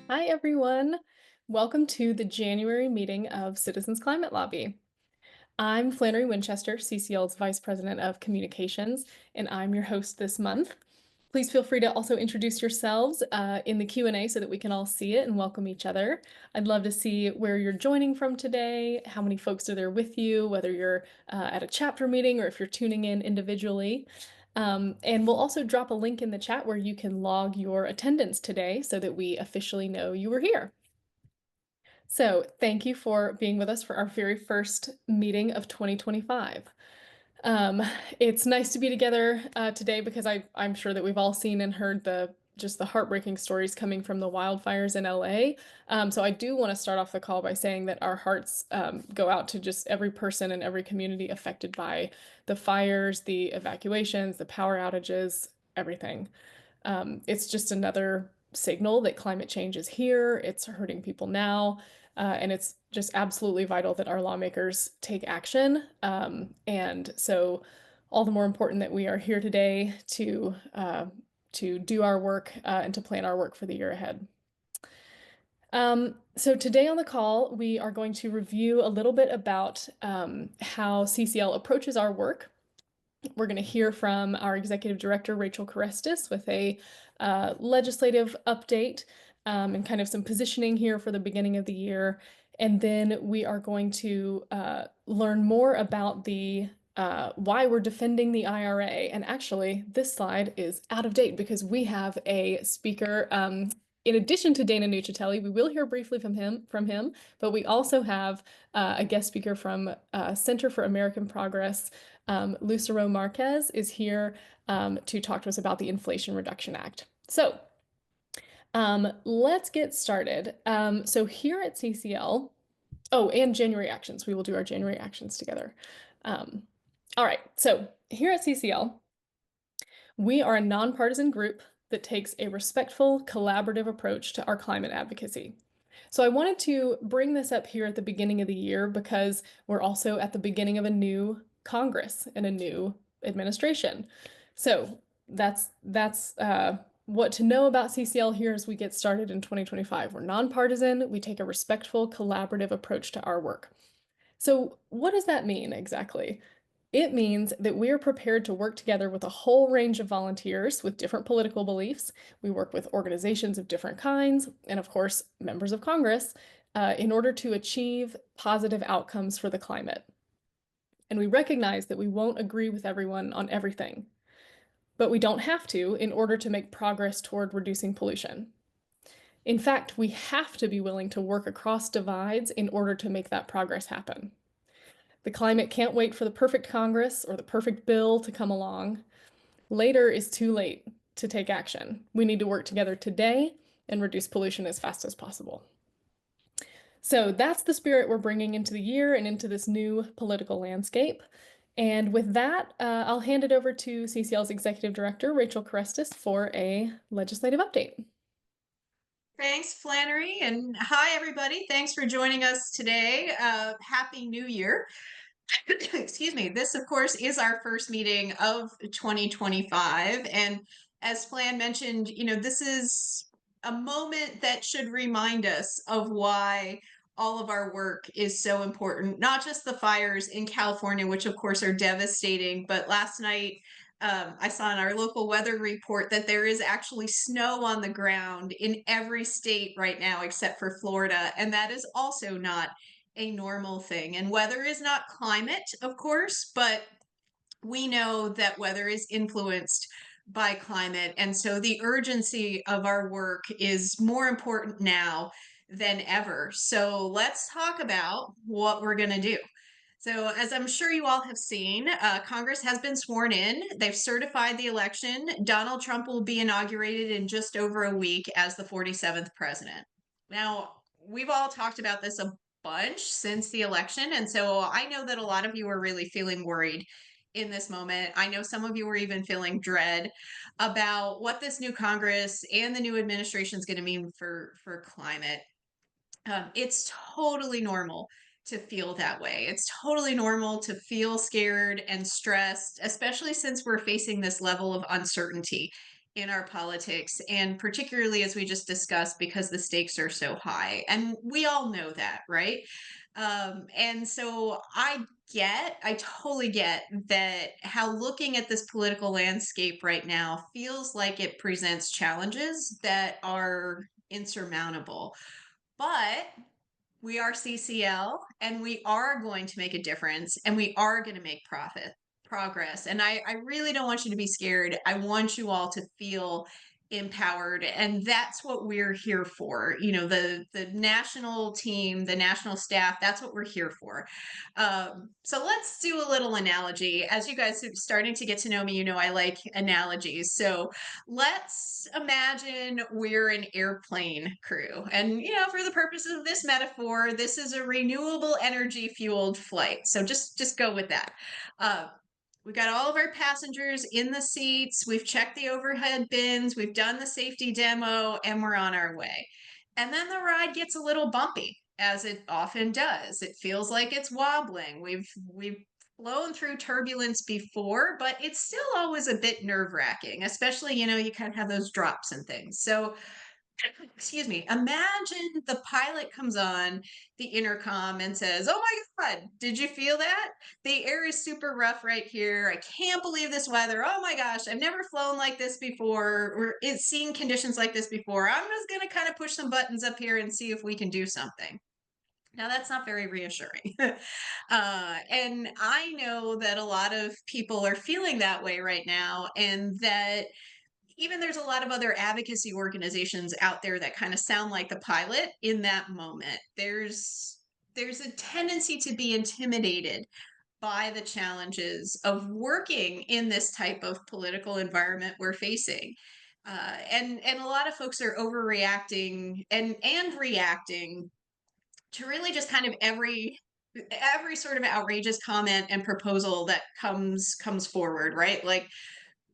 Hi, everyone. Welcome to the January meeting of Citizens Climate Lobby. I'm Flannery Winchester, CCL's Vice President of Communications, and I'm your host this month. Please feel free to also introduce yourselves in the Q&A so that we can all see it and welcome each other. I'd love to see where you're joining from today, how many folks are there with you, whether you're at a chapter meeting or if you're tuning in individually. And we'll also drop a link in the chat where you can log your attendance today so that we officially know you were here. So thank you for being with us for our very first meeting of 2025. Um, it's nice to be together today because I'm sure that we've all seen and heard just the heartbreaking stories coming from the wildfires in LA. So I do want to start off the call by saying that our hearts go out to just every person in every community affected by the fires, the evacuations, the power outages, everything. It's just another signal that climate change is here. It's hurting people now. And it's just absolutely vital that our lawmakers take action. And so all the more important that we are here today to do our work and to plan our work for the year ahead. So today on the call, we are going to review a little bit about how CCL approaches our work. We're going to hear from our executive director, Rachel Carestis, with a legislative update and kind of some positioning here for the beginning of the year. And then we are going to learn more about the why we're defending the IRA. And actually, this slide is out of date because we have a speaker. In addition to Dana Nuccitelli, we will hear briefly from him, but we also have a guest speaker from Center for American Progress. Lucero Marquez is here to talk to us about the Inflation Reduction Act. So let's get started. So here at CCL, oh, and January actions. We will do our January actions together. All right, so here at CCL, we are a nonpartisan group that takes a respectful, collaborative approach to our climate advocacy. So I wanted to bring this up here at the beginning of the year because we're also at the beginning of a new Congress and a new administration. So that's what to know about CCL here as we get started in 2025. We're nonpartisan. We take a respectful, collaborative approach to our work. So what does that mean exactly? It means that we are prepared to work together with a whole range of volunteers with different political beliefs. We work with organizations of different kinds, and of course, members of Congress, in order to achieve positive outcomes for the climate. And we recognize that we won't agree with everyone on everything, but we don't have to in order to make progress toward reducing pollution. In fact, we have to be willing to work across divides in order to make that progress happen. The climate can't wait for the perfect Congress or the perfect bill to come along. Later is too late to take action. We need to work together today and reduce pollution as fast as possible. So that's the spirit we're bringing into the year and into this new political landscape. And with that, I'll hand it over to CCL's Executive Director, Rachel Carestis, for a legislative update. Thanks, Flannery, and hi, everybody. Thanks for joining us today. Happy New Year. Excuse me. This, of course, is our first meeting of 2025. And as Flan mentioned, this is a moment that should remind us of why all of our work is so important, not just the fires in California, which of course are devastating, but last night I saw in our local weather report that there is actually snow on the ground in every state right now except for Florida, and that is also not a normal thing. And weather is not climate, of course, but we know that weather is influenced by climate. And so the urgency of our work is more important now than ever. So let's talk about what we're going to do. So, as I'm sure you all have seen, Congress has been sworn in. They've certified the election. Donald Trump will be inaugurated in just over a week as the 47th president. Now, we've all talked about this a bunch since the election. And so I know that a lot of you are really feeling worried in this moment. I know some of you are even feeling dread about what this new Congress and the new administration is going to mean for climate. It's totally normal to feel that way. It's totally normal to feel scared and stressed, especially since we're facing this level of uncertainty in our politics, and particularly as we just discussed, because the stakes are so high. And we all know that, right? And so I totally get that how looking at this political landscape right now feels like it presents challenges that are insurmountable. But we are CCL and we are going to make a difference and we are going to make progress. And I really don't want you to be scared. I want you all to feel empowered, and that's what we're here for. You know, the national team, the national staff, that's what we're here for. So let's do a little analogy. As you guys are starting to get to know me, you know I like analogies. So let's imagine we're an airplane crew. And, you know, for the purposes of this metaphor, this is a renewable energy fueled flight. So just go with that. Uh, we got all of our passengers in the seats. We've checked the overhead bins. We've done the safety demo, and we're on our way. And then the ride gets a little bumpy, as it often does. It feels like it's wobbling. We've flown through turbulence before, but it's still always a bit nerve-wracking, especially, you know, you kind of have those drops and things. So excuse me, imagine the pilot comes on the intercom and says, "Oh my God, did you feel that? The air is super rough right here. I can't believe this weather. Oh my gosh, I've never flown like this before or seen conditions like this before. I'm just going to kind of push some buttons up here and see if we can do something." Now, that's not very reassuring. And I know that a lot of people are feeling that way right now, and that even there's a lot of other advocacy organizations out there that kind of sound like the pilot in that moment. There's a tendency to be intimidated by the challenges of working in this type of political environment we're facing. And a lot of folks are overreacting and reacting to really just kind of every sort of outrageous comment and proposal that comes forward, right? Like,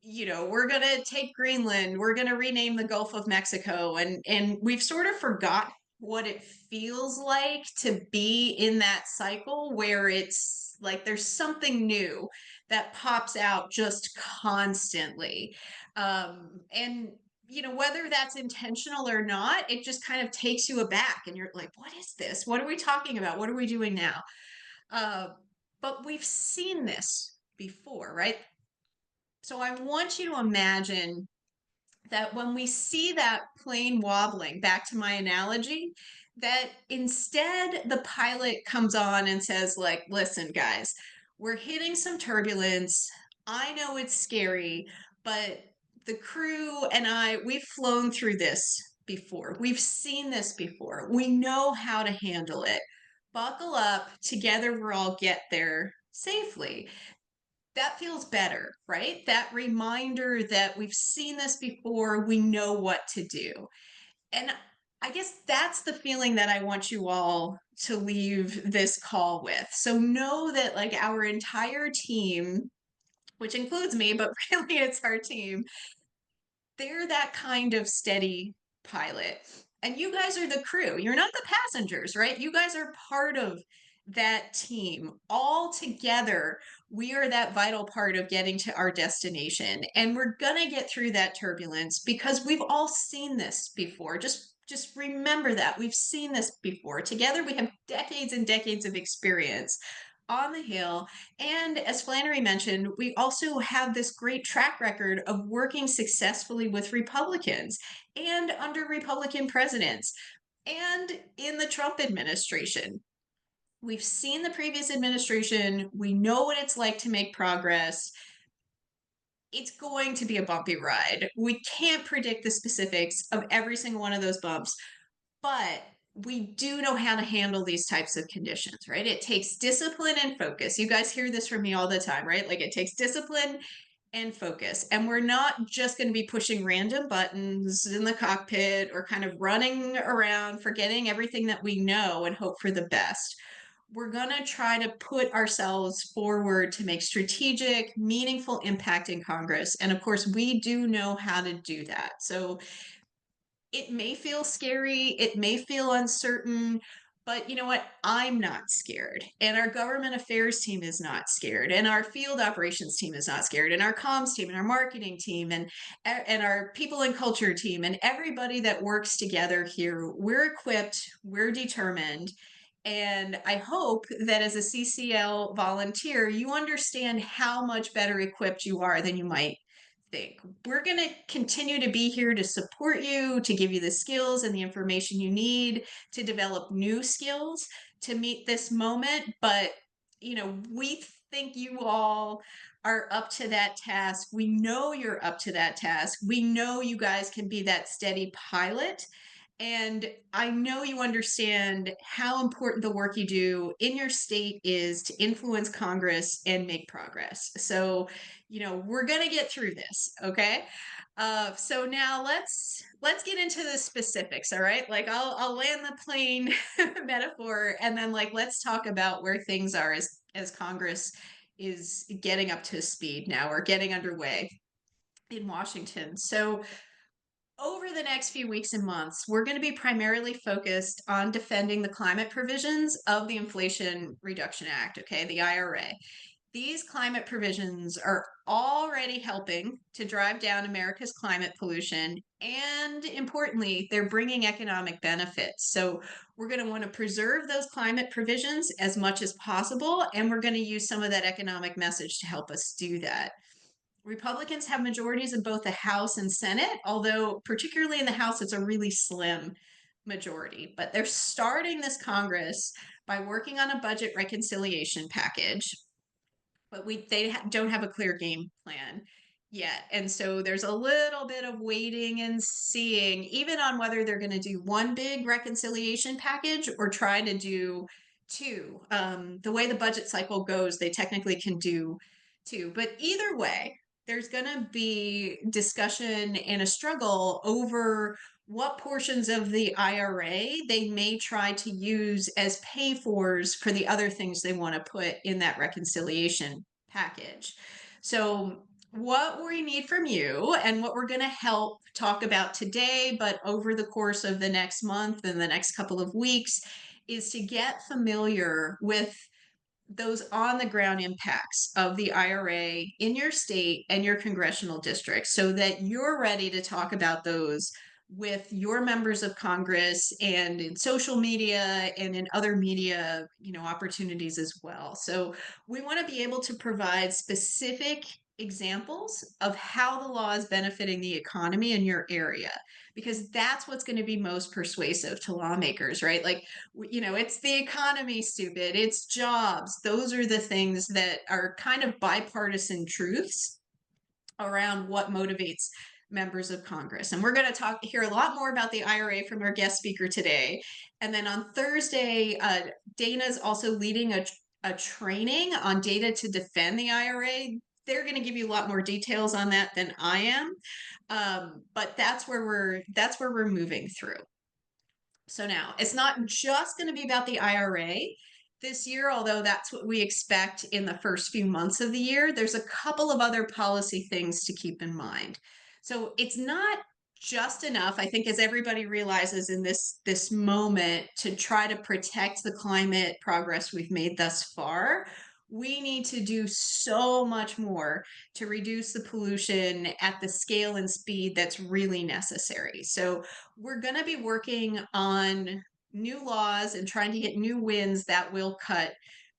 you know, we're going to take Greenland, we're going to rename the Gulf of Mexico, and we've sort of forgot what it feels like to be in that cycle where it's like there's something new that pops out just constantly. And you know, whether that's intentional or not, it just kind of takes you aback and you're like, what is this? What are we talking about? What are we doing now? Uh, but we've seen this before, right? So I want you to imagine that when we see that plane wobbling, back to my analogy, that instead the pilot comes on and says, like, listen, guys, we're hitting some turbulence. I know it's scary, but the crew and we've flown through this before. We've seen this before. We know how to handle it. Buckle up. Together, we'll all get there safely. That feels better, right? That reminder that we've seen this before, we know what to do. And I guess that's the feeling that I want you all to leave this call with. So know that, like, our entire team, which includes me, but really it's our team, they're that kind of steady pilot. And you guys are the crew. You're not the passengers, right? You guys are part of that team. All together, we are that vital part of getting to our destination. And we're going to get through that turbulence because we've all seen this before. Just remember that we've seen this before. Together, we have decades and decades of experience on the Hill. And as Flannery mentioned, we also have this great track record of working successfully with Republicans and under Republican presidents and in the Trump administration. We've seen the previous administration. We know what it's like to make progress. It's going to be a bumpy ride. We can't predict the specifics of every single one of those bumps, but we do know how to handle these types of conditions, right? It takes discipline and focus. You guys hear this from me all the time, right? Like, it takes discipline and focus. And we're not just going to be pushing random buttons in the cockpit or kind of running around, forgetting everything that we know and hope for the best. We're going to try to put ourselves forward to make strategic, meaningful impact in Congress. And of course, we do know how to do that. So it may feel scary, it may feel uncertain, But you know what? I'm not scared. And our government affairs team is not scared. And our field operations team is not scared. And our comms team and our marketing team and our people and culture team and everybody that works together here, we're equipped, we're determined. And I hope that as a CCL volunteer, you understand how much better equipped you are than you might think. We're going to continue to be here to support you, to give you the skills and the information you need to develop new skills to meet this moment. But, we think you all are up to that task. We know you're up to that task. We know you guys can be that steady pilot. And I know you understand how important the work you do in your state is to influence Congress and make progress. So, we're gonna get through this, okay? So now let's get into the specifics, all right? Like I'll land the plane metaphor, and then like let's talk about where things are as Congress is getting up to speed now or getting underway in Washington. So over the next few weeks and months, we're going to be primarily focused on defending the climate provisions of the Inflation Reduction Act, okay, the IRA. These climate provisions are already helping to drive down America's climate pollution. And importantly, they're bringing economic benefits. So we're going to want to preserve those climate provisions as much as possible. And we're going to use some of that economic message to help us do that. Republicans have majorities in both the House and Senate, although particularly in the House, it's a really slim majority. But they're starting this Congress by working on a budget reconciliation package, but they don't have a clear game plan yet. And so there's a little bit of waiting and seeing, even on whether they're going to do one big reconciliation package or try to do two. The way the budget cycle goes, they technically can do two. But either way, there's going to be discussion and a struggle over what portions of the IRA they may try to use as pay-fors for the other things they want to put in that reconciliation package. So what we need from you and what we're going to help talk about today, but over the course of the next month and the next couple of weeks, is to get familiar with those on the ground impacts of the IRA in your state and your congressional district so that you're ready to talk about those with your members of Congress and in social media and in other media, opportunities as well. So we want to be able to provide specific examples of how the law is benefiting the economy in your area, because that's what's going to be most persuasive to lawmakers, right? Like, it's the economy, stupid. It's jobs. Those are the things that are kind of bipartisan truths around what motivates members of Congress. And we're going to hear a lot more about the IRA from our guest speaker today. And then on Thursday, Dana's also leading a training on data to defend the IRA. They're going to give you a lot more details on that than I am. But that's where we're moving through. So now it's not just going to be about the IRA this year, although that's what we expect in the first few months of the year. There's a couple of other policy things to keep in mind. So it's not just enough, I think, as everybody realizes in this moment, to try to protect the climate progress we've made thus far. We need to do so much more to reduce the pollution at the scale and speed that's really necessary. So we're going to be working on new laws and trying to get new wins that will cut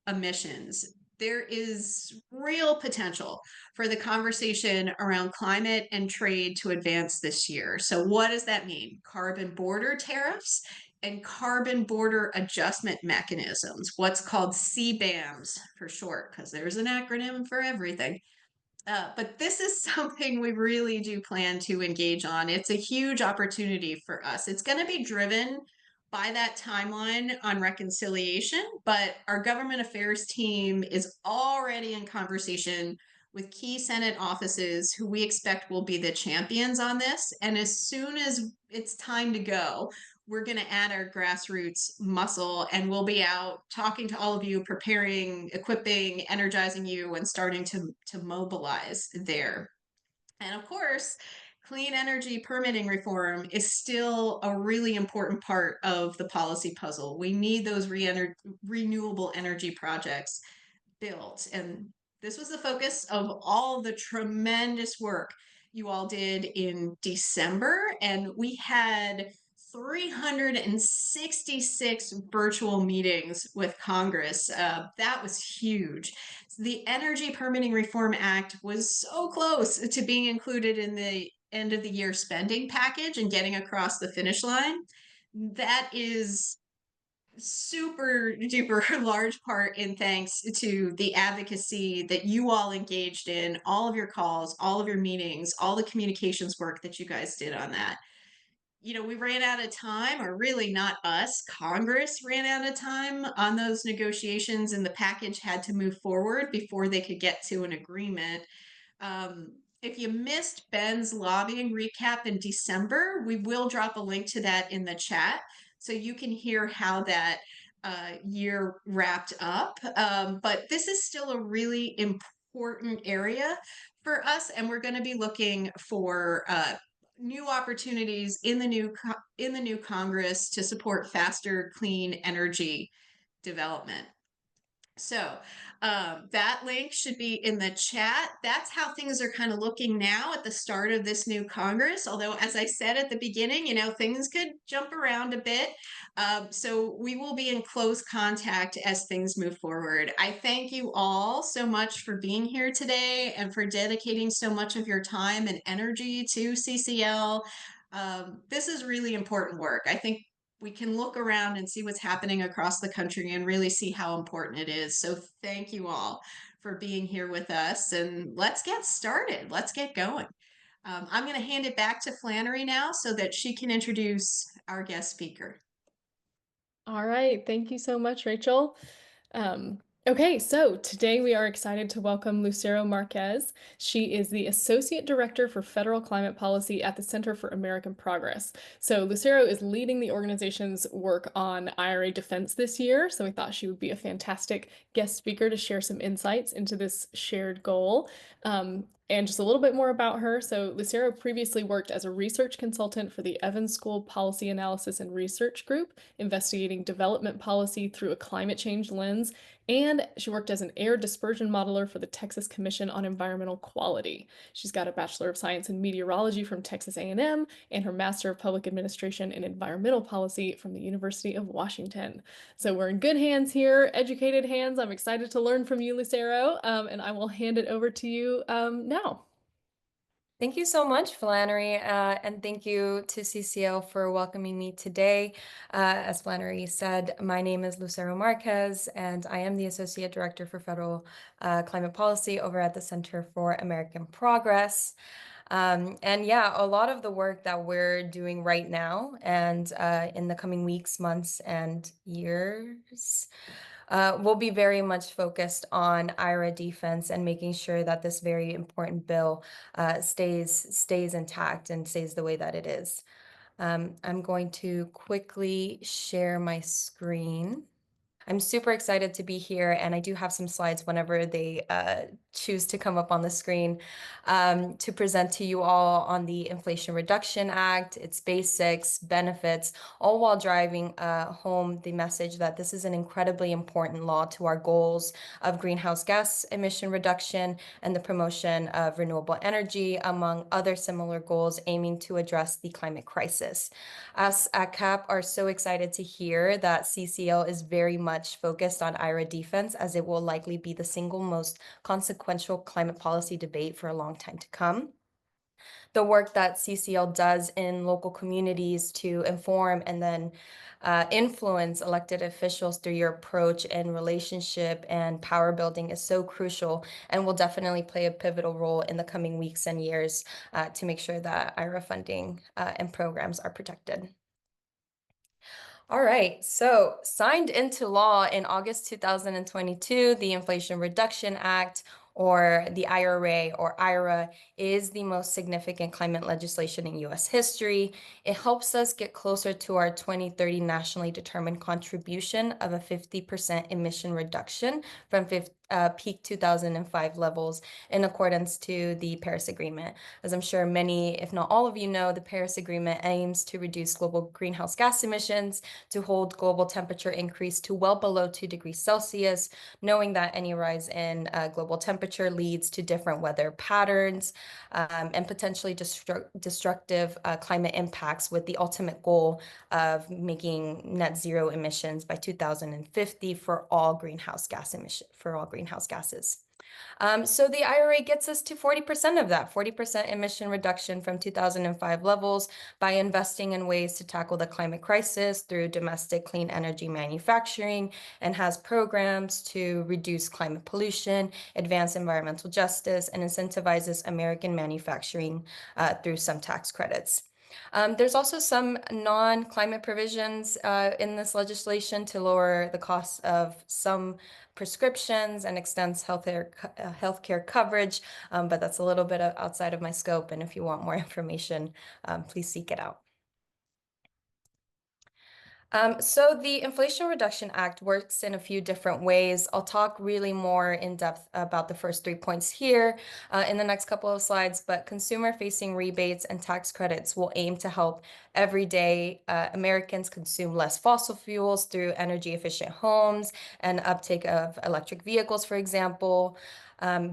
emissions. There is real potential for the conversation around climate and trade to advance this year. So what does that mean? Carbon border tariffs and carbon border adjustment mechanisms, what's called CBAMs for short, because there's an acronym for everything. But this is something we really do plan to engage on. It's a huge opportunity for us. It's going to be driven by that timeline on reconciliation, but our government affairs team is already in conversation with key Senate offices who we expect will be the champions on this. And as soon as it's time to go, we're going to add our grassroots muscle, and we'll be out talking to all of you, preparing, equipping, energizing you, and starting to mobilize there. And of course, clean energy permitting reform is still a really important part of the policy puzzle. We need those renewable energy projects built. And this was the focus of all the tremendous work you all did in December. And we had 366 virtual meetings with Congress. That was huge. The Energy Permitting Reform Act was so close to being included in the end of the year spending package and getting across the finish line. That is super duper large part in thanks to the advocacy that you all engaged in, all of your calls, all of your meetings, all the communications work that you guys did on that. We ran out of time, or really not us, Congress ran out of time on those negotiations, and the package had to move forward before they could get to an agreement. If you missed Ben's lobbying recap in December, we will drop a link to that in the chat so you can hear how that year wrapped up. But this is still a really important area for us, and we're going to be looking for new opportunities in the new Congress to support faster clean energy development. So that link should be in the chat. That's how things are kind of looking now at the start of this new Congress. Although, as I said at the beginning, things could jump around a bit. So we will be in close contact as things move forward. I thank you all so much for being here today and for dedicating so much of your time and energy to CCL. This is really important work. I think we can look around and see what's happening across the country and really see how important it is. So thank you all for being here with us, and let's get started. Let's get going. I'm going to hand it back to Flannery now so that she can introduce our guest speaker. All right, thank you so much, Rachel. Okay, so today we are excited to welcome Lucero Marquez. She is the Associate Director for Federal Climate Policy at the Center for American Progress. So Lucero is leading the organization's work on IRA defense this year, so we thought she would be a fantastic guest speaker to share some insights into this shared goal. And just a little bit more about her. So Lucero previously worked as a research consultant for the Evans School Policy Analysis and Research Group, investigating development policy through a climate change lens, and she worked as an air dispersion modeler for the Texas Commission on Environmental Quality. She's got a Bachelor of Science in meteorology from Texas A&M and her Master of Public Administration in Environmental Policy from the University of Washington. So we're in good hands here, educated hands. I'm excited to learn from you, Lucero, and I will hand it over to you now. Thank you so much, Flannery, and thank you to CCL for welcoming me today. As Flannery said, my name is Lucero Marquez, and I am the Associate Director for Federal Climate Policy over at the Center for American Progress. And yeah, a lot of the work that we're doing right now and in the coming weeks, months, and years will be very much focused on IRA defense and making sure that this very important bill stays intact and stays the way that it is. I'm going to quickly share my screen. I'm super excited to be here, and I do have some slides whenever they choose to come up on the screen to present to you all on the Inflation Reduction Act, its basics, benefits, all while driving home the message that this is an incredibly important law to our goals of greenhouse gas emission reduction and the promotion of renewable energy, among other similar goals aiming to address the climate crisis. Us at CAP are so excited to hear that CCL is very much focused on IRA defense, as it will likely be the single most consequential climate policy debate for a long time to come. The work that CCL does in local communities to inform and then influence elected officials through your approach and relationship and power building is so crucial and will definitely play a pivotal role in the coming weeks and years to make sure that IRA funding and programs are protected. All right, so signed into law in August 2022, the Inflation Reduction Act, or the IRA or IRA, is the most significant climate legislation in U.S. history. It helps us get closer to our 2030 nationally determined contribution of a 50% emission reduction from peak 2005 levels in accordance to the Paris Agreement. As I'm sure many, if not all of you know, the Paris Agreement aims to reduce global greenhouse gas emissions to hold global temperature increase to well below 2 degrees Celsius, knowing that any rise in global temperature leads to different weather patterns and potentially destructive climate impacts, with the ultimate goal of making net zero emissions by 2050 for all greenhouse gases. So the IRA gets us to 40% of that, 40% emission reduction from 2005 levels by investing in ways to tackle the climate crisis through domestic clean energy manufacturing, and has programs to reduce climate pollution, advance environmental justice, and incentivizes American manufacturing through some tax credits. There's also some non-climate provisions in this legislation to lower the cost of some prescriptions and extends healthcare coverage, but that's a little bit outside of my scope, and if you want more information, please seek it out. So the Inflation Reduction Act works in a few different ways. I'll talk really more in depth about the first 3 points here in the next couple of slides, but consumer-facing rebates and tax credits will aim to help everyday Americans consume less fossil fuels through energy-efficient homes and uptake of electric vehicles, for example.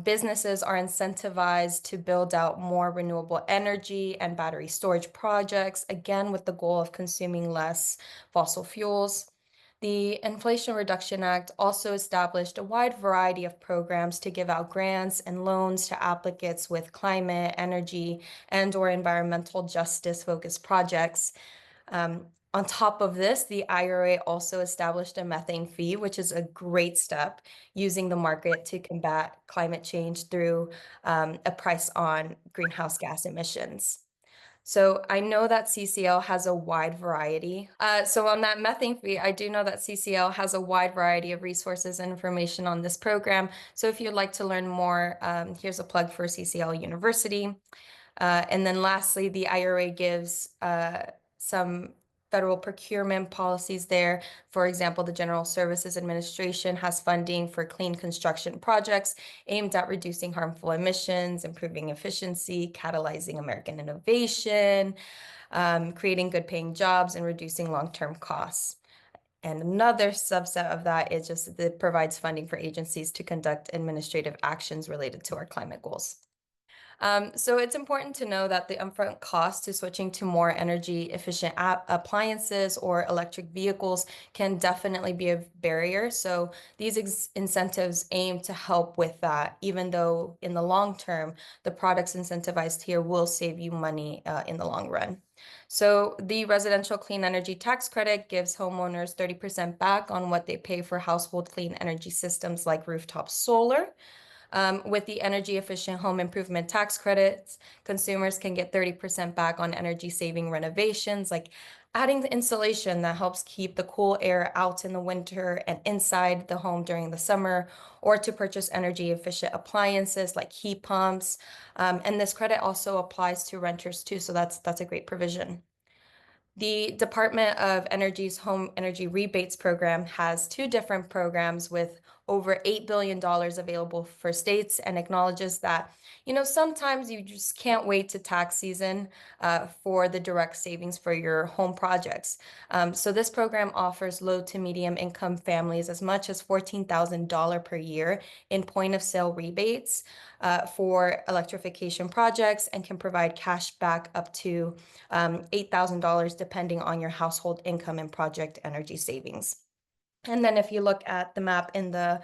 Businesses are incentivized to build out more renewable energy and battery storage projects, again, with the goal of consuming less fossil fuels. The Inflation Reduction Act also established a wide variety of programs to give out grants and loans to applicants with climate, energy, and/or environmental justice-focused projects. On top of this, the IRA also established a methane fee, which is a great step, using the market to combat climate change through a price on greenhouse gas emissions. So I know that CCL has a wide variety. So on that methane fee, I do know that CCL has a wide variety of resources and information on this program. So if you'd like to learn more, here's a plug for CCL University. And then lastly, the IRA gives some federal procurement policies there. For example, the General Services Administration has funding for clean construction projects aimed at reducing harmful emissions, improving efficiency, catalyzing American innovation, creating good-paying jobs, and reducing long-term costs. And another subset of that is just that it provides funding for agencies to conduct administrative actions related to our climate goals. So it's important to know that the upfront cost to switching to more energy efficient appliances or electric vehicles can definitely be a barrier. So these incentives aim to help with that, even though in the long term, the products incentivized here will save you money in the long run. So the residential clean energy tax credit gives homeowners 30% back on what they pay for household clean energy systems like rooftop solar. With the energy efficient home improvement tax credits, consumers can get 30% back on energy saving renovations, like adding the insulation that helps keep the cool air out in the winter and inside the home during the summer, or to purchase energy efficient appliances like heat pumps. And this credit also applies to renters too, so that's a great provision. The Department of Energy's Home Energy Rebates Program has two different programs with over $8 billion available for states, and acknowledges that, sometimes you just can't wait to tax season for the direct savings for your home projects. So this program offers low to medium income families as much as $14,000 per year in point of sale rebates for electrification projects, and can provide cash back up to $8,000 depending on your household income and project energy savings. And then if you look at the map in the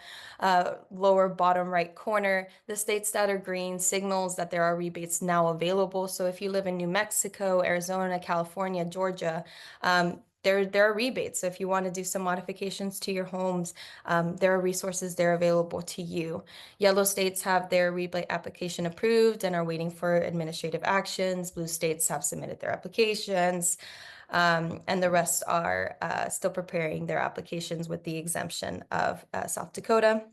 lower bottom right corner, the states that are green signals that there are rebates now available. So if you live in New Mexico, Arizona, California, Georgia, there are rebates. So if you want to do some modifications to your homes, there are resources there available to you. Yellow states have their rebate application approved and are waiting for administrative actions. Blue states have submitted their applications. And the rest are still preparing their applications with the exemption of South Dakota.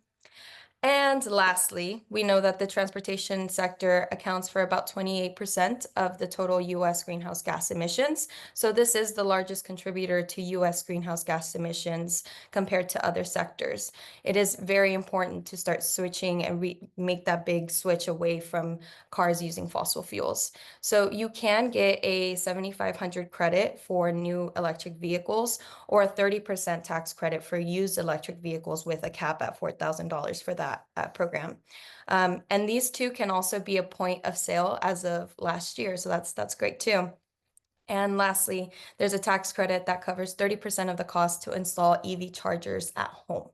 And lastly, we know that the transportation sector accounts for about 28% of the total US greenhouse gas emissions. So this is the largest contributor to US greenhouse gas emissions compared to other sectors. It is very important to start switching and make that big switch away from cars using fossil fuels. So you can get a 7,500 credit for new electric vehicles, or a 30% tax credit for used electric vehicles with a cap at $4,000 for that program. And these two can also be a point of sale as of last year, so that's great too. And lastly, there's a tax credit that covers 30% of the cost to install EV chargers at home.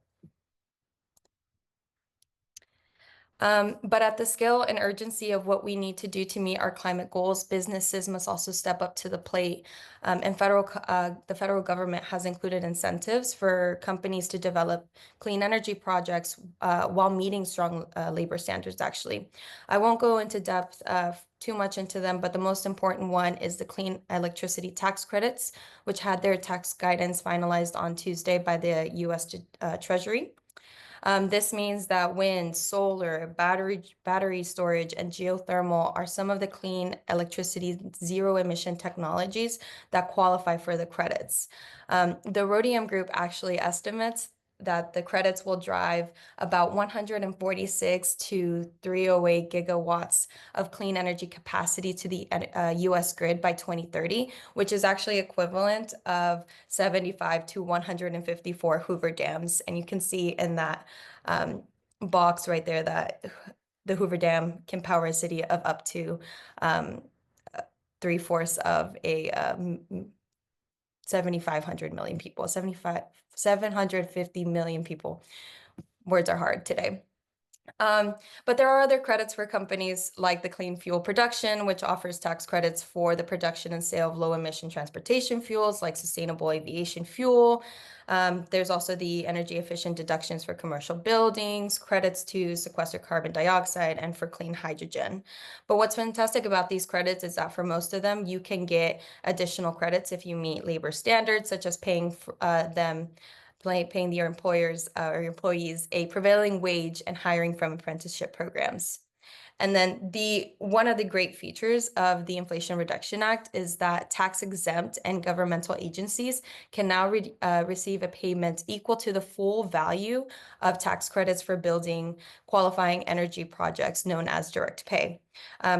But at the scale and urgency of what we need to do to meet our climate goals, businesses must also step up to the plate. And the federal government has included incentives for companies to develop clean energy projects while meeting strong labor standards, actually. I won't go into depth too much into them, but the most important one is the clean electricity tax credits, which had their tax guidance finalized on Tuesday by the U.S. Treasury. This means that wind, solar, battery storage, and geothermal are some of the clean electricity zero emission technologies that qualify for the credits. The Rhodium Group actually estimates that the credits will drive about 146 to 308 gigawatts of clean energy capacity to the US grid by 2030, which is actually equivalent of 75 to 154 Hoover dams. And you can see in that box right there that the Hoover Dam can power a city of up to 3/4 of a 7,500 million people, 750 million people. Words are hard today. But there are other credits for companies like the Clean Fuel Production, which offers tax credits for the production and sale of low emission transportation fuels like sustainable aviation fuel. There's also the energy efficient deductions for commercial buildings, credits to sequester carbon dioxide, and for clean hydrogen. But what's fantastic about these credits is that for most of them, you can get additional credits if you meet labor standards, such as paying your employers or your employees a prevailing wage and hiring from apprenticeship programs. And then one of the great features of the Inflation Reduction Act is that tax exempt and governmental agencies can now receive a payment equal to the full value of tax credits for building qualifying energy projects known as direct pay.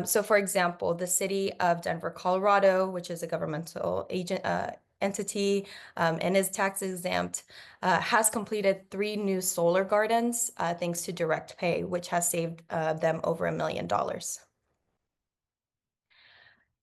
So for example, the city of Denver, Colorado, which is a governmental entity and is tax exempt, has completed 3 new solar gardens thanks to direct pay, which has saved them over $1 million.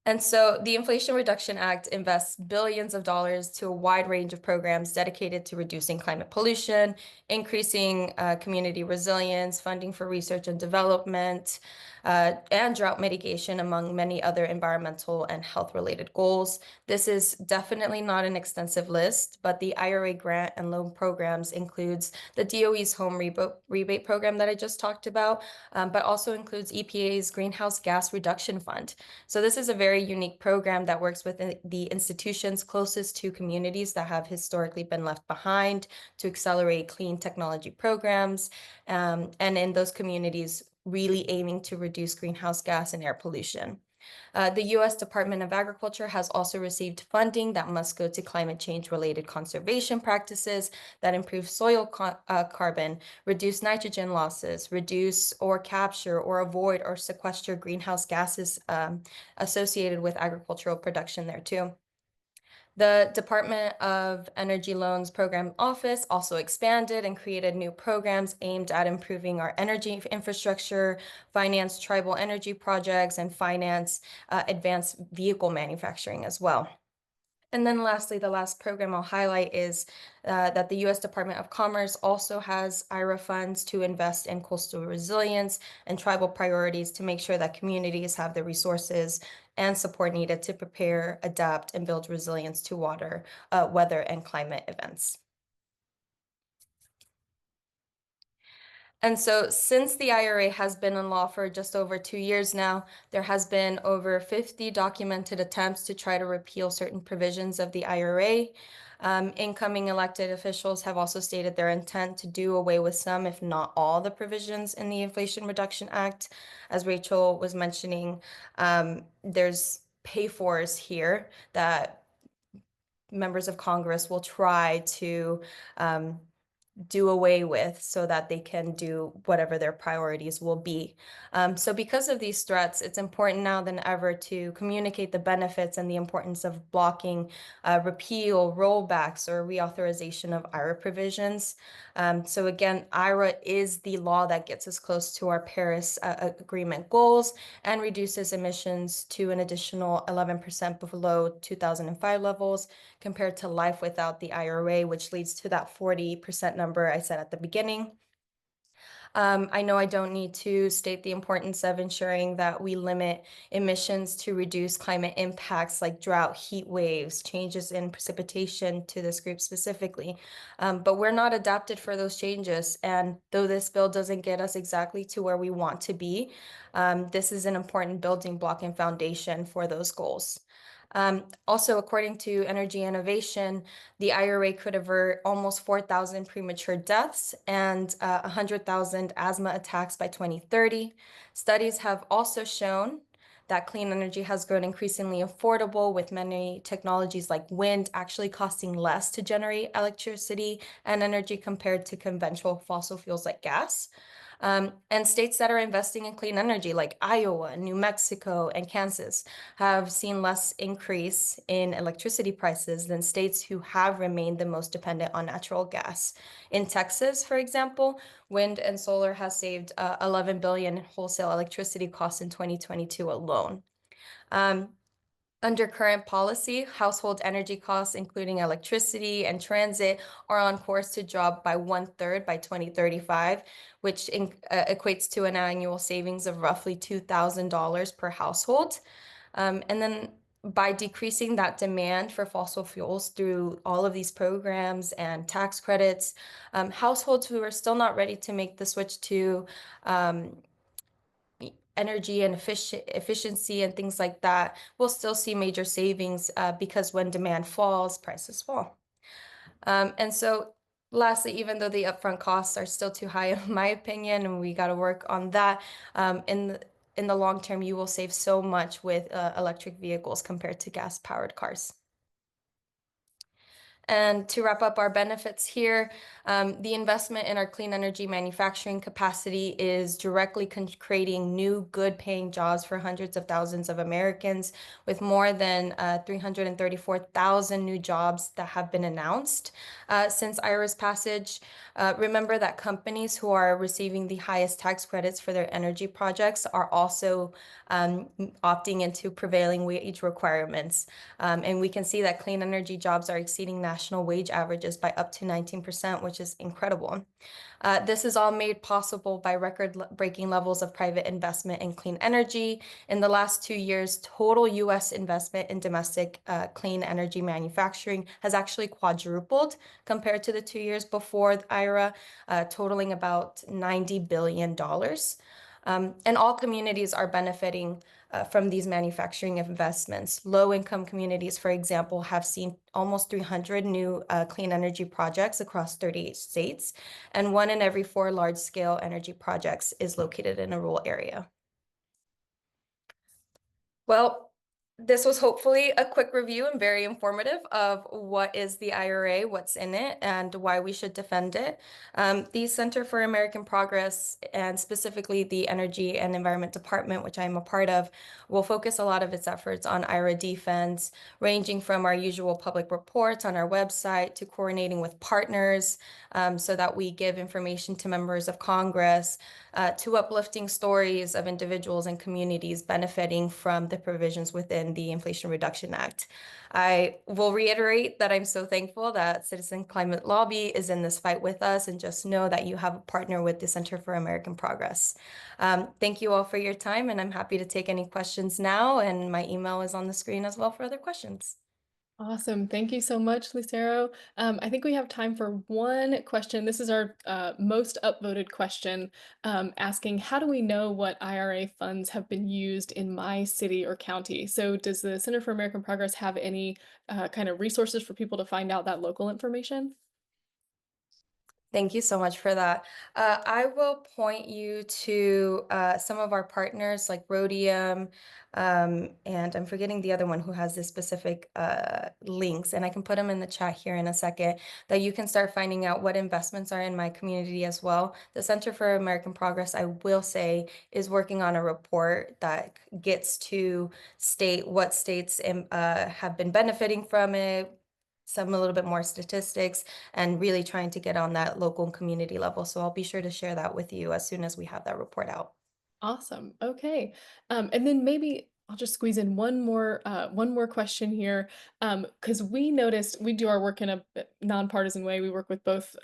And so the Inflation Reduction Act invests billions of dollars to a wide range of programs dedicated to reducing climate pollution, increasing community resilience, funding for research and development, and drought mitigation, among many other environmental and health-related goals. This is definitely not an extensive list, but the IRA grant and loan programs includes the DOE's home rebate program that I just talked about, but also includes EPA's Greenhouse Gas Reduction Fund. So this is a very unique program that works with the institutions closest to communities that have historically been left behind to accelerate clean technology programs, and in those communities really aiming to reduce greenhouse gas and air pollution. The U.S. Department of Agriculture has also received funding that must go to climate change-related conservation practices that improve soil carbon, reduce nitrogen losses, reduce or capture or avoid or sequester greenhouse gases associated with agricultural production there too. The Department of Energy Loans Program Office also expanded and created new programs aimed at improving our energy infrastructure, finance tribal energy projects, and finance advanced vehicle manufacturing as well. And then lastly, the last program I'll highlight is that the U.S. Department of Commerce also has IRA funds to invest in coastal resilience and tribal priorities to make sure that communities have the resources and support needed to prepare, adapt, and build resilience to water, weather, and climate events. And so since the IRA has been in law for just over 2 years now, there has been over 50 documented attempts to try to repeal certain provisions of the IRA. Incoming elected officials have also stated their intent to do away with some, if not all, the provisions in the Inflation Reduction Act. As Rachel was mentioning, there's pay-fors here that members of Congress will try to do away with so that they can do whatever their priorities will be. So because of these threats, it's important now than ever to communicate the benefits and the importance of blocking repeal, rollbacks, or reauthorization of IRA provisions. So again, IRA is the law that gets us close to our Paris Agreement goals and reduces emissions to an additional 11% below 2005 levels compared to life without the IRA, which leads to that 40% number I said at the beginning. I know I don't need to state the importance of ensuring that we limit emissions to reduce climate impacts like drought, heat waves, changes in precipitation to this group specifically. But we're not adapted for those changes. And though this bill doesn't get us exactly to where we want to be, this is an important building block and foundation for those goals. Also, according to Energy Innovation, the IRA could avert almost 4,000 premature deaths and 100,000 asthma attacks by 2030. Studies have also shown that clean energy has grown increasingly affordable, with many technologies like wind actually costing less to generate electricity and energy compared to conventional fossil fuels like gas. And states that are investing in clean energy, like Iowa, New Mexico, and Kansas, have seen less increase in electricity prices than states who have remained the most dependent on natural gas. In Texas, for example, wind and solar has saved 11 billion in wholesale electricity costs in 2022 alone. Under current policy, household energy costs, including electricity and transit, are on course to drop by 1/3 by 2035, which equates to an annual savings of roughly $2,000 per household. And then by decreasing that demand for fossil fuels through all of these programs and tax credits, households who are still not ready to make the switch to energy and efficiency and things like that will still see major savings because when demand falls, prices fall. And so lastly, even though the upfront costs are still too high, in my opinion, and we got to work on that, in the long term, you will save so much with electric vehicles compared to gas-powered cars. And to wrap up our benefits here, the investment in our clean energy manufacturing capacity is directly creating new good-paying jobs for hundreds of thousands of Americans, with more than 334,000 new jobs that have been announced since IRA's passage. Remember that companies who are receiving the highest tax credits for their energy projects are also opting into prevailing wage requirements. And we can see that clean energy jobs are exceeding national wage averages by up to 19%, which is incredible. This is all made possible by record-breaking levels of private investment in clean energy. In the last 2 years, total U.S. investment in domestic clean energy manufacturing has actually quadrupled compared to the 2 years before the IRA, totaling about $90 billion. And all communities are benefiting from these manufacturing investments. Low-income communities, for example, have seen almost 300 new clean energy projects across 38 states, and 1 in every 4 large-scale energy projects is located in a rural area. Well, this was hopefully a quick review and very informative of what is the IRA, what's in it, and why we should defend it. The Center for American Progress, and specifically the Energy and Environment Department, which I'm a part of, will focus a lot of its efforts on IRA defense, ranging from our usual public reports on our website to coordinating with partners so that we give information to members of Congress, to uplifting stories of individuals and communities benefiting from the provisions within the Inflation Reduction Act. I will reiterate that I'm so thankful that Citizen Climate Lobby is in this fight with us, and just know that you have a partner with the Center for American Progress. Thank you all for your time, and I'm happy to take any questions now, and my email is on the screen as well for other questions. Awesome. Thank you so much, Lucero. I think we have time for one question. This is our most upvoted question, asking how do we know what IRA funds have been used in my city or county? So does the Center for American Progress have any kind of resources for people to find out that local information? Thank you so much for that. I will point you to some of our partners like Rhodium, and I'm forgetting the other one who has this specific links, and I can put them in the chat here in a second, that you can start finding out what investments are in my community as well. The Center for American Progress, I will say, is working on a report that gets to state what states have been benefiting from it, some a little bit more statistics, and really trying to get on that local and community level. So I'll be sure to share that with you as soon as we have that report out. Awesome. Okay. And then maybe I'll just squeeze in one more question here. Because we noticed we do our work in a nonpartisan way. We work with both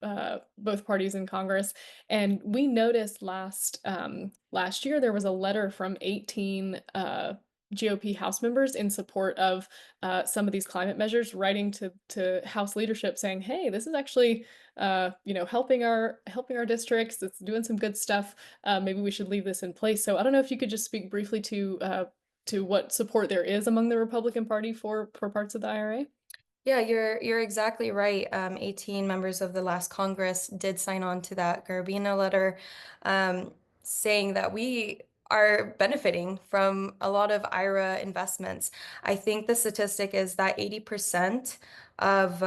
parties in Congress. And we noticed last year there was a letter from 18 GOP House members in support of some of these climate measures, writing to House leadership saying, "Hey, this is actually helping our districts. It's doing some good stuff. Maybe we should leave this in place." So I don't know if you could just speak briefly to what support there is among the Republican Party for parts of the IRA. Yeah, you're exactly right. 18 members of the last Congress did sign on to that Garabino letter, saying that we are benefiting from a lot of IRA investments. I think the statistic is that 80% of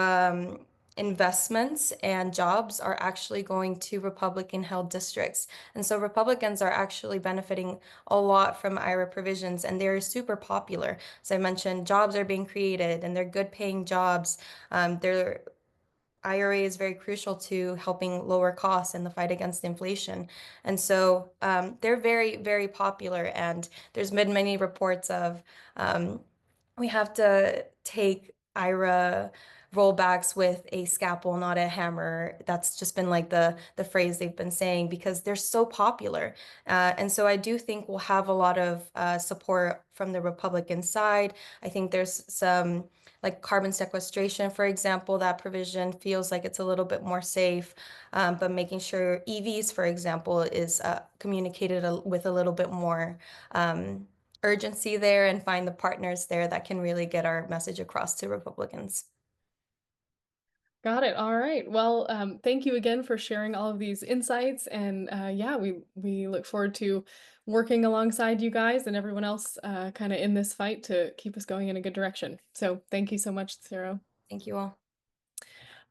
investments and jobs are actually going to Republican-held districts. And so Republicans are actually benefiting a lot from IRA provisions, and they're super popular. As I mentioned, jobs are being created and they're good paying jobs. Their IRA is very crucial to helping lower costs in the fight against inflation. And so they're very, very popular. And there's been many reports of we have to take IRA rollbacks with a scalpel, not a hammer. That's just been like the phrase they've been saying because they're so popular. And so I do think we'll have a lot of support from the Republican side. I think there's some like carbon sequestration, for example, that provision feels like it's a little bit more safe, but making sure EVs, for example, is communicated with a little bit more urgency there, and find the partners there that can really get our message across to Republicans. Got it. All right. Well, thank you again for sharing all of these insights. And yeah, we look forward to working alongside you guys and everyone else kind of in this fight to keep us going in a good direction. So thank you so much, Sarah. Thank you all.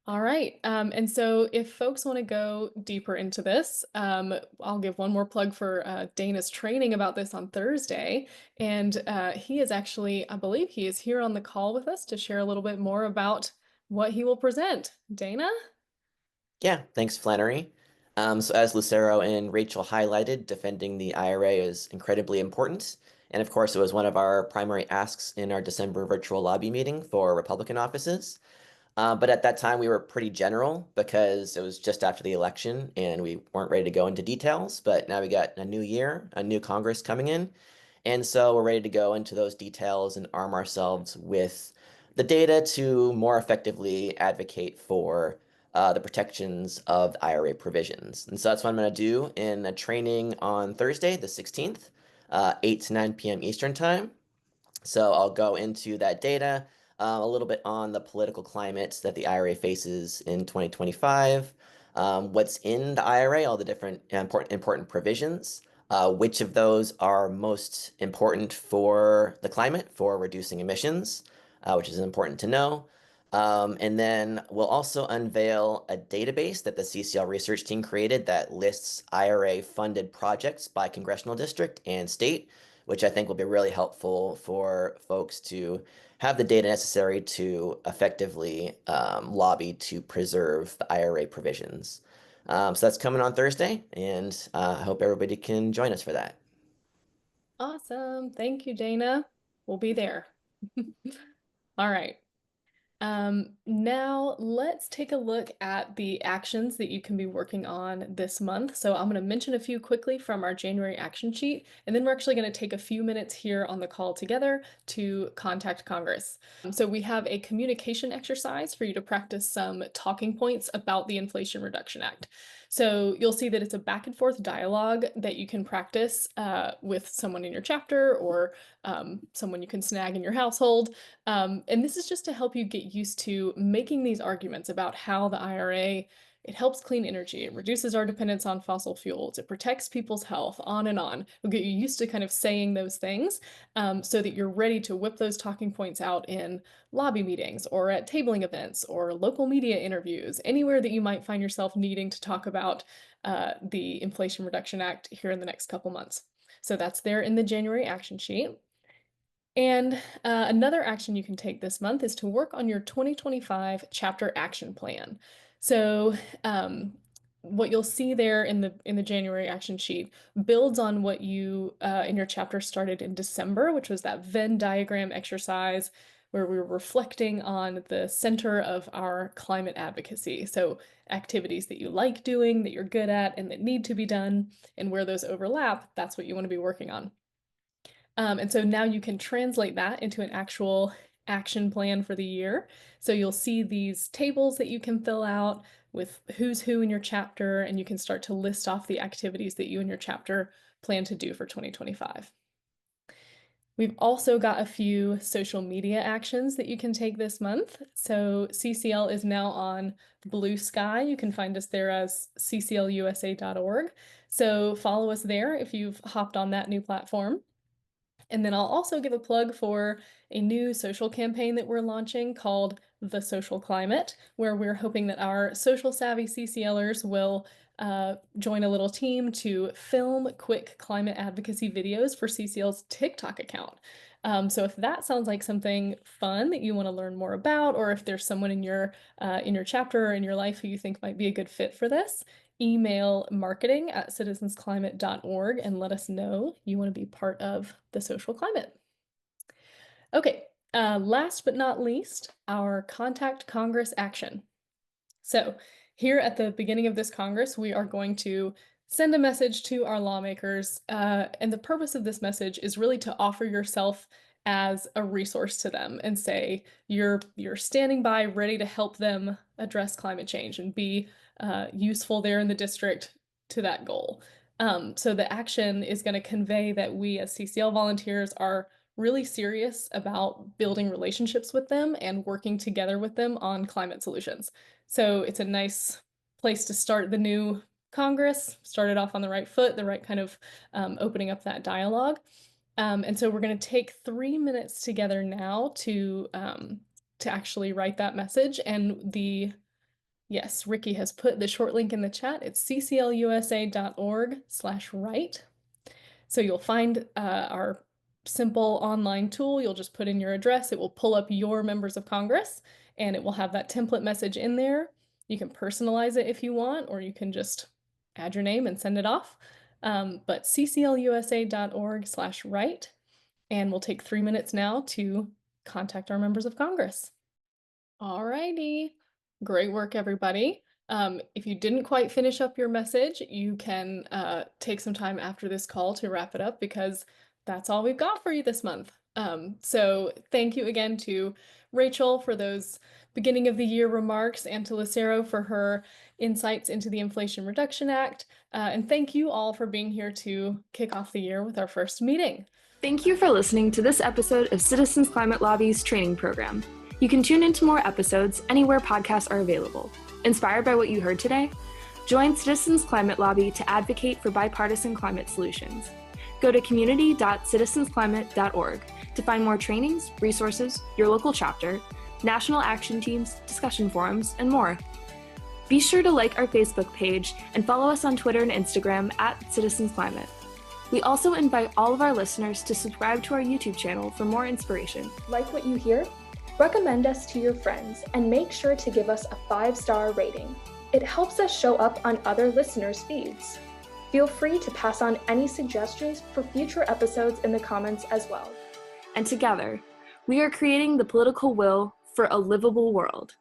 All right. And so if folks want to go deeper into this, I'll give one more plug for Dana's training about this on Thursday. And he is actually, I believe he is here on the call with us to share a little bit more about what he will present. Dana? Yeah, thanks, Flannery. So as Lucero and Rachel highlighted, defending the IRA is incredibly important. And of course, it was one of our primary asks in our December virtual lobby meeting for Republican offices. But at that time, we were pretty general because it was just after the election and we weren't ready to go into details. But now we got a new year, a new Congress coming in. And so we're ready to go into those details and arm ourselves with the data to more effectively advocate for the protections of the IRA provisions. And so that's what I'm going to do in a training on Thursday, the 16th, 8 to 9 p.m. Eastern Time. So I'll go into that data, a little bit on the political climate that the IRA faces in 2025, what's in the IRA, all the different important provisions, which of those are most important for the climate, for reducing emissions, which is important to know. And then we'll also unveil a database that the CCL research team created that lists IRA funded projects by congressional district and state, which I think will be really helpful for folks to have the data necessary to effectively lobby to preserve the IRA provisions. So that's coming on Thursday, and I hope everybody can join us for that. Awesome. Thank you, Dana. We'll be there. All right. Now let's take a look at the actions that you can be working on this month. So I'm going to mention a few quickly from our January action sheet, and then we're actually going to take a few minutes here on the call together to contact Congress. So we have a communication exercise for you to practice some talking points about the Inflation Reduction Act. So you'll see that it's a back and forth dialogue that you can practice with someone in your chapter or someone you can snag in your household. And this is just to help you get used to making these arguments about how the IRA, it helps clean energy, it reduces our dependence on fossil fuels, it protects people's health, on and on. It'll get you used to kind of saying those things so that you're ready to whip those talking points out in lobby meetings or at tabling events or local media interviews, anywhere that you might find yourself needing to talk about the Inflation Reduction Act here in the next couple months. So that's there in the January action sheet. And another action you can take this month is to work on your 2025 chapter action plan. So what you'll see there in the January action sheet builds on what you in your chapter started in December, which was that Venn diagram exercise where we were reflecting on the center of our climate advocacy. So activities that you like doing, that you're good at, and that need to be done, and where those overlap, that's what you want to be working on. And so now you can translate that into an actual action plan for the year. So you'll see these tables that you can fill out with who's who in your chapter, and you can start to list off the activities that you and your chapter plan to do for 2025. We've also got a few social media actions that you can take this month. So CCL is now on Blue Sky. You can find us there as cclusa.org. So follow us there if you've hopped on that new platform. And then I'll also give a plug for a new social campaign that we're launching called The Social Climate, where we're hoping that our social savvy CCLers will join a little team to film quick climate advocacy videos for CCL's TikTok account. So if that sounds like something fun that you want to learn more about, or if there's someone in your chapter or in your life who you think might be a good fit for this, email marketing@citizensclimate.org and let us know you want to be part of the social climate. Okay, last but not least, our Contact Congress action. So here at the beginning of this Congress, we are going to send a message to our lawmakers, and the purpose of this message is really to offer yourself as a resource to them and say you're standing by ready to help them address climate change and be useful there in the district to that goal. So the action is going to convey that we as CCL volunteers are really serious about building relationships with them and working together with them on climate solutions. So it's a nice place to start the new Congress, started off on the right foot, the right kind of opening up that dialogue. And so we're going to take 3 minutes together now to actually write that message. And yes, Ricky has put the short link in the chat. It's cclusa.org/write. So you'll find our simple online tool. You'll just put in your address. It will pull up your members of Congress, and it will have that template message in there. You can personalize it if you want, or you can just add your name and send it off. But cclusa.org/write, and we'll take 3 minutes now to contact our members of Congress. Alrighty, great work, everybody. If you didn't quite finish up your message, you can take some time after this call to wrap it up, because that's all we've got for you this month. So thank you again to Rachel for those beginning of the year remarks, and to Lucero for her insights into the Inflation Reduction Act. And thank you all for being here to kick off the year with our first meeting. Thank you for listening to this episode of Citizens Climate Lobby's training program. You can tune into more episodes anywhere podcasts are available. Inspired by what you heard today? Join Citizens Climate Lobby to advocate for bipartisan climate solutions. Go to community.citizensclimate.org to find more trainings, resources, your local chapter, national action teams, discussion forums, and more. Be sure to like our Facebook page and follow us on Twitter and Instagram @CitizensClimate. We also invite all of our listeners to subscribe to our YouTube channel for more inspiration. Like what you hear? Recommend us to your friends and make sure to give us a 5-star rating. It helps us show up on other listeners' feeds. Feel free to pass on any suggestions for future episodes in the comments as well. And together, we are creating the political will for a livable world.